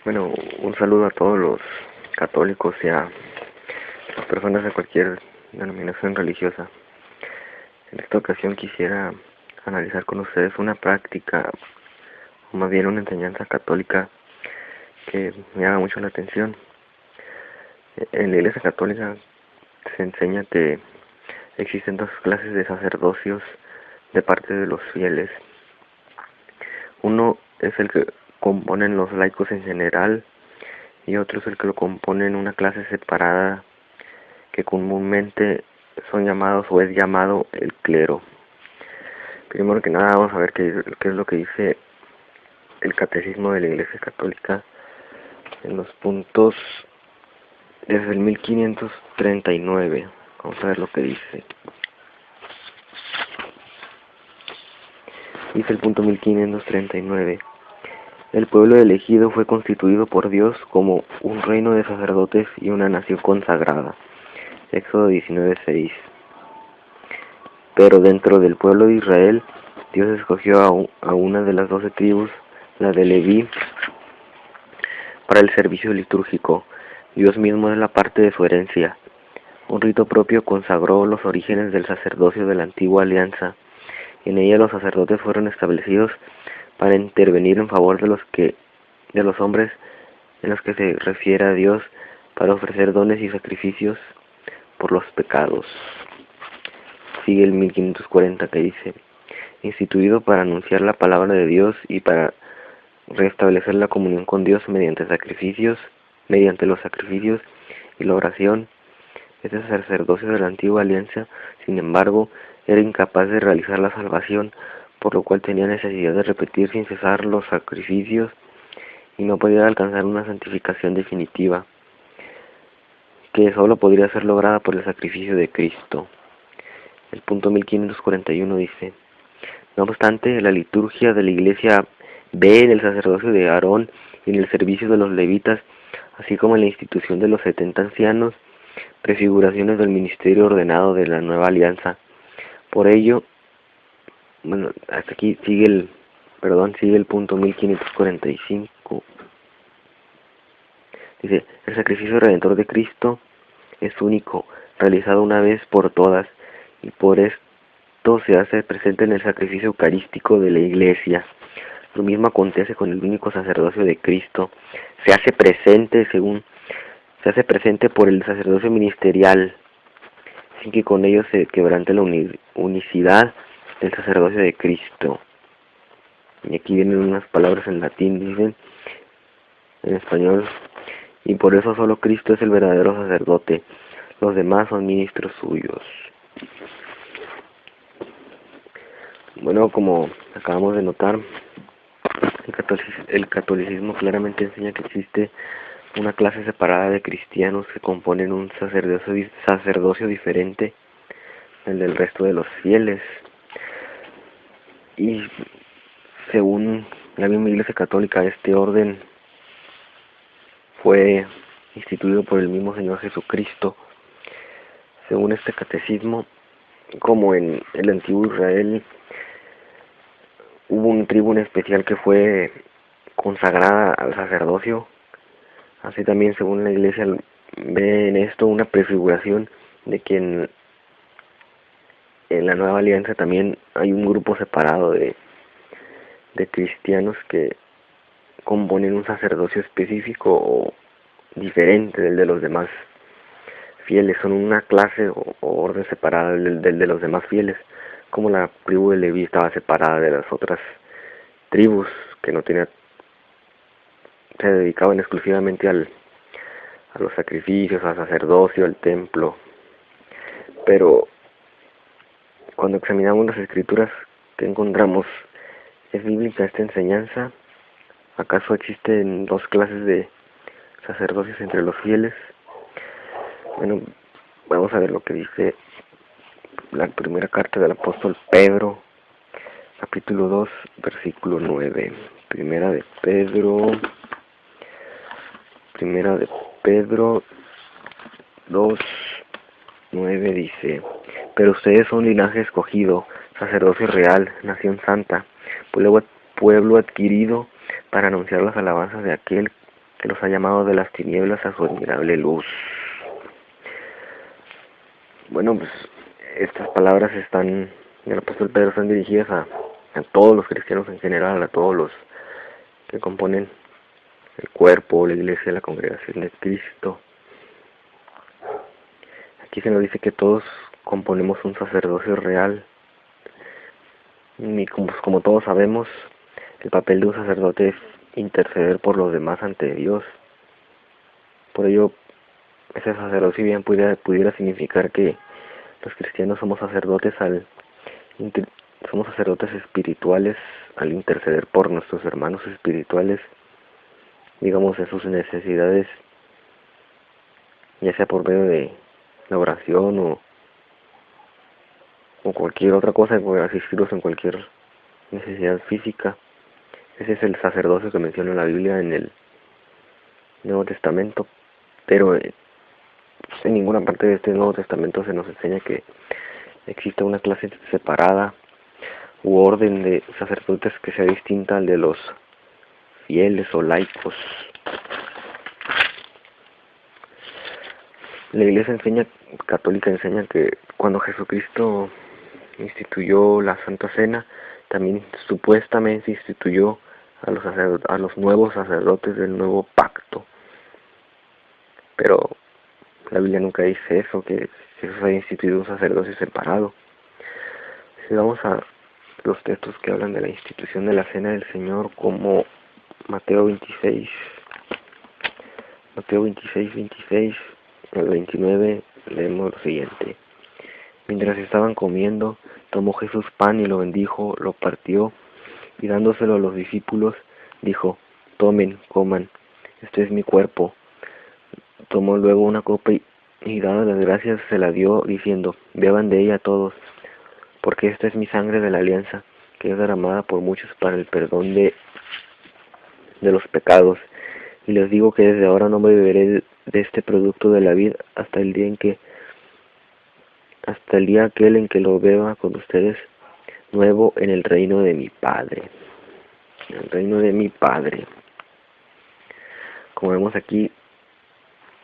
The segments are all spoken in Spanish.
Bueno, un saludo a todos los católicos y a las personas de cualquier denominación religiosa. En esta ocasión quisiera analizar con ustedes una práctica, o más bien una enseñanza católica que me llama mucho la atención. En la Iglesia Católica se enseña que existen dos clases de sacerdocios de parte de los fieles. Uno es el que componen los laicos en general y otro es el que lo componen una clase separada que comúnmente son llamados o es llamado el clero. Primero que nada vamos a ver qué es lo que dice el Catecismo de la Iglesia Católica en los puntos desde el 1539. Vamos a ver lo que dice. Dice el punto 1539. El pueblo elegido fue constituido por Dios como un reino de sacerdotes y una nación consagrada. Éxodo 19:6. Pero dentro del pueblo de Israel, Dios escogió a una de las 12 tribus, la de Leví, para el servicio litúrgico. Dios mismo es la parte de su herencia. Un rito propio consagró los orígenes del sacerdocio de la antigua alianza. En ella los sacerdotes fueron establecidos para intervenir en favor de los hombres en los que se refiere a Dios, para ofrecer dones y sacrificios por los pecados. Sigue el 1540 que dice: instituido para anunciar la palabra de Dios y para restablecer la comunión con Dios mediante los sacrificios y la oración. Este sacerdocio de la antigua alianza, sin embargo, era incapaz de realizar la salvación, por lo cual tenía necesidad de repetir sin cesar los sacrificios y no podía alcanzar una santificación definitiva, que sólo podría ser lograda por el sacrificio de Cristo. El punto 1541 dice: no obstante, la liturgia de la Iglesia ve en el sacerdocio de Aarón y en el servicio de los levitas, así como en la institución de los 70 ancianos, prefiguraciones del ministerio ordenado de la nueva alianza. Por ello, hasta aquí sigue el punto 1545. Dice: el sacrificio redentor de Cristo es único, realizado una vez por todas, y por esto se hace presente en el sacrificio eucarístico de la Iglesia. Lo mismo acontece con el único sacerdocio de Cristo. Se hace presente por el sacerdocio ministerial, sin que con ello se quebrante la unicidad del sacerdocio de Cristo. Y aquí vienen unas palabras en latín, dicen en español: y por eso solo Cristo es el verdadero sacerdote, los demás son ministros suyos. Bueno, como acabamos de notar, el catolicismo claramente enseña que existe una clase separada de cristianos que componen un sacerdocio diferente del resto de los fieles. Y según la misma Iglesia Católica, este orden fue instituido por el mismo Señor Jesucristo. Según este catecismo, como en el antiguo Israel hubo un tribu en especial que fue consagrada al sacerdocio, así también según la Iglesia ve en esto una prefiguración de que en la nueva alianza también hay un grupo separado de cristianos que componen un sacerdocio específico o diferente del de los demás fieles. Son una clase o orden separada del de los demás fieles, como la tribu de Leví estaba separada de las otras tribus que no tenían, se dedicaban exclusivamente a los sacrificios, al sacerdocio, al templo. Pero cuando examinamos las escrituras, ¿qué encontramos? ¿Es bíblica esta enseñanza? ¿Acaso existen dos clases de sacerdocios entre los fieles? Bueno, vamos a ver lo que dice la primera carta del apóstol Pedro, capítulo 2, versículo 9. Primera de Pedro 2, 9 dice: pero ustedes son linaje escogido, sacerdocio real, nación santa, pueblo adquirido, para anunciar las alabanzas de aquel que los ha llamado de las tinieblas a su admirable luz. Bueno, pues estas palabras del apóstol Pedro están dirigidas a todos los cristianos en general, a todos los que componen el cuerpo, la iglesia, la congregación de Cristo. Aquí se nos dice que todos componemos un sacerdocio real. Y como todos sabemos, el papel de un sacerdote es interceder por los demás ante Dios. Por ello, ese sacerdocio bien pudiera significar que los cristianos somos sacerdotes espirituales al interceder por nuestros hermanos espirituales, digamos, en sus necesidades, ya sea por medio de la oración o cualquier otra cosa, asistirlos en cualquier necesidad física. Ese es el sacerdocio que menciona la Biblia en el Nuevo Testamento, pero en ninguna parte de este Nuevo Testamento se nos enseña que exista una clase separada u orden de sacerdotes que sea distinta al de los fieles o laicos. La Iglesia católica enseña que cuando Jesucristo instituyó la Santa Cena, también supuestamente instituyó a los nuevos sacerdotes del nuevo pacto. Pero la Biblia nunca dice eso, que Jesús haya instituido un sacerdocio separado. Si vamos a los textos que hablan de la institución de la Cena del Señor, como Mateo 26, 26, el 29, leemos lo siguiente. Mientras estaban comiendo, tomó Jesús pan y lo bendijo, lo partió, y dándoselo a los discípulos, dijo: tomen, coman, este es mi cuerpo. Tomó luego una copa y dadas las gracias se la dio, diciendo: beban de ella todos, porque esta es mi sangre de la alianza, que es derramada por muchos para el perdón de los pecados. Y les digo que desde ahora no me beberé de este producto de la vid hasta el día aquel en que lo beba con ustedes nuevo en el reino de mi Padre. En el reino de mi Padre. Como vemos aquí,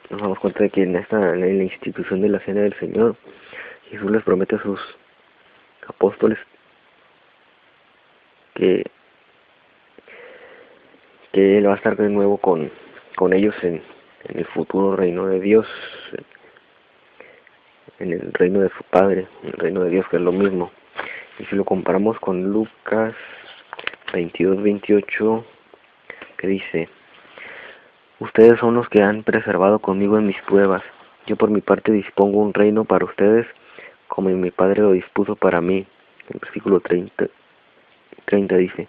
nos damos cuenta de que en la institución de la Cena del Señor, Jesús les promete a sus apóstoles que Él va a estar de nuevo con ellos en el futuro reino de Dios, en el reino de su Padre, en el reino de Dios, que es lo mismo. Y si lo comparamos con Lucas 22-28, que dice: ustedes son los que han perseverado conmigo en mis pruebas. Yo por mi parte dispongo un reino para ustedes, como mi Padre lo dispuso para mí. El versículo 30 dice: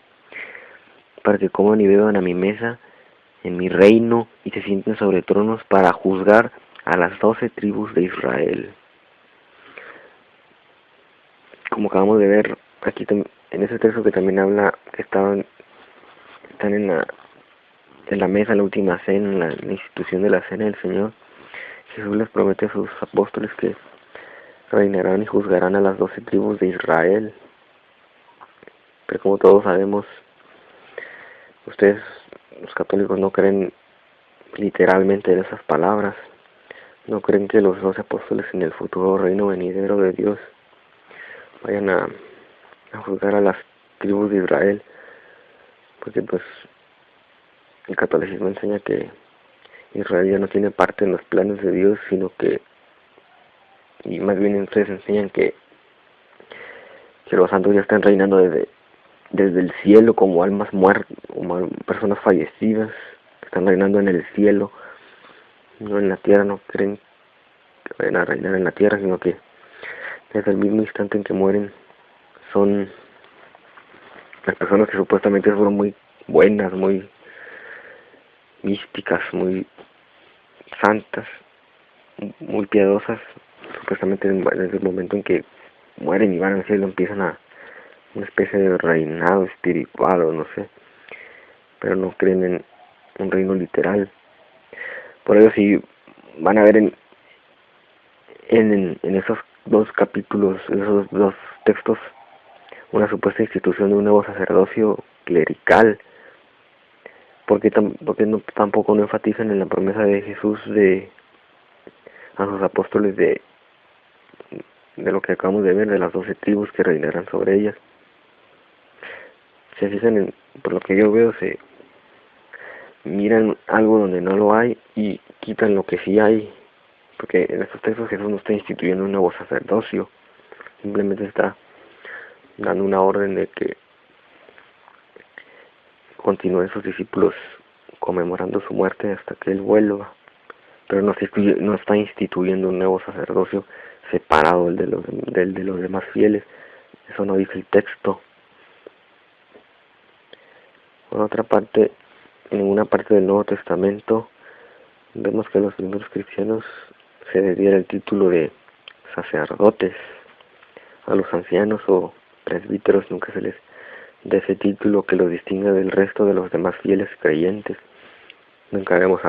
para que coman y beban a mi mesa en mi reino y se sienten sobre tronos para juzgar a las 12 tribus de Israel. Como acabamos de ver aquí en ese texto que también habla que están en la mesa, en la última cena, en la institución de la Cena del Señor, Jesús les promete a sus apóstoles que reinarán y juzgarán a las 12 tribus de Israel. Pero como todos sabemos, ustedes, los católicos, no creen literalmente en esas palabras. No creen que los 12 apóstoles en el futuro reino venidero de Dios vayan a juzgar a las tribus de Israel, porque pues el catolicismo enseña que Israel ya no tiene parte en los planes de Dios, sino que, y más bien ustedes enseñan que los santos ya están reinando desde el cielo como almas muertas, como personas fallecidas, que están reinando en el cielo, no en la tierra. No creen que vayan a reinar en la tierra, sino que desde el mismo instante en que mueren son las personas que supuestamente fueron muy buenas, muy místicas, muy santas, muy piadosas, supuestamente desde el momento en que mueren y van al cielo empiezan a una especie de reinado espiritual o no sé, pero no creen en un reino literal. Por ello, si van a ver en esos dos capítulos, esos dos textos, una supuesta institución de un nuevo sacerdocio clerical, porque no, tampoco no enfatizan en la promesa de Jesús a sus apóstoles de lo que acabamos de ver, de las 12 tribus que reinarán sobre ellas? Se fijan por lo que yo veo, se miran algo donde no lo hay y quitan lo que sí hay, porque en estos textos Jesús no está instituyendo un nuevo sacerdocio, simplemente está dando una orden de que continúen sus discípulos conmemorando su muerte hasta que Él vuelva, pero no está instituyendo un nuevo sacerdocio separado del de los demás fieles. Eso no dice el texto. Por otra parte, en una parte del Nuevo Testamento vemos que a los primeros cristianos se les diera el título de sacerdotes. A los ancianos o presbíteros nunca se les da ese título que los distinga del resto de los demás fieles creyentes. Nunca vemos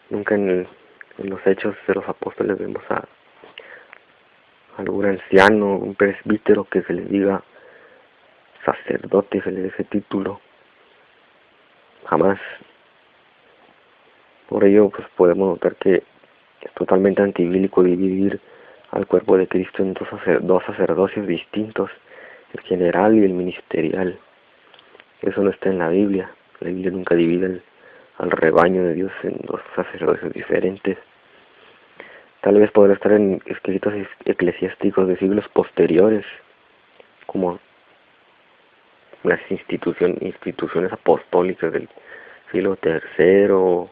nunca en los hechos de los apóstoles vemos a algún anciano, un presbítero que se les diga sacerdote, se les dé ese título. Jamás. Por ello, pues podemos notar que es totalmente antibíblico dividir al cuerpo de Cristo en dos sacerdocios distintos, el general y el ministerial. Eso no está en la Biblia. La Biblia nunca divide al rebaño de Dios en dos sacerdocios diferentes. Tal vez podrá estar en escritos eclesiásticos de siglos posteriores, como las instituciones apostólicas del siglo III,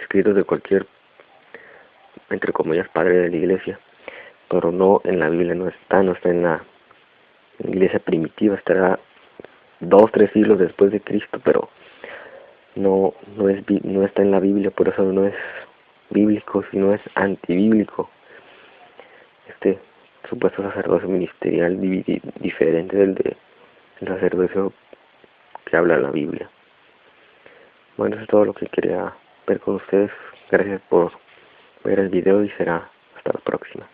escritos de cualquier, entre comillas, padre de la iglesia, pero no en la Biblia, no está en la iglesia primitiva, estará 2-3 siglos después de Cristo, pero no está en la Biblia, por eso no es bíblico, sino es antibíblico. Este supuesto sacerdocio ministerial diferente del sacerdocio que habla la Biblia. Bueno, eso es todo lo que quería ver con ustedes. Gracias por ver el video y será hasta la próxima.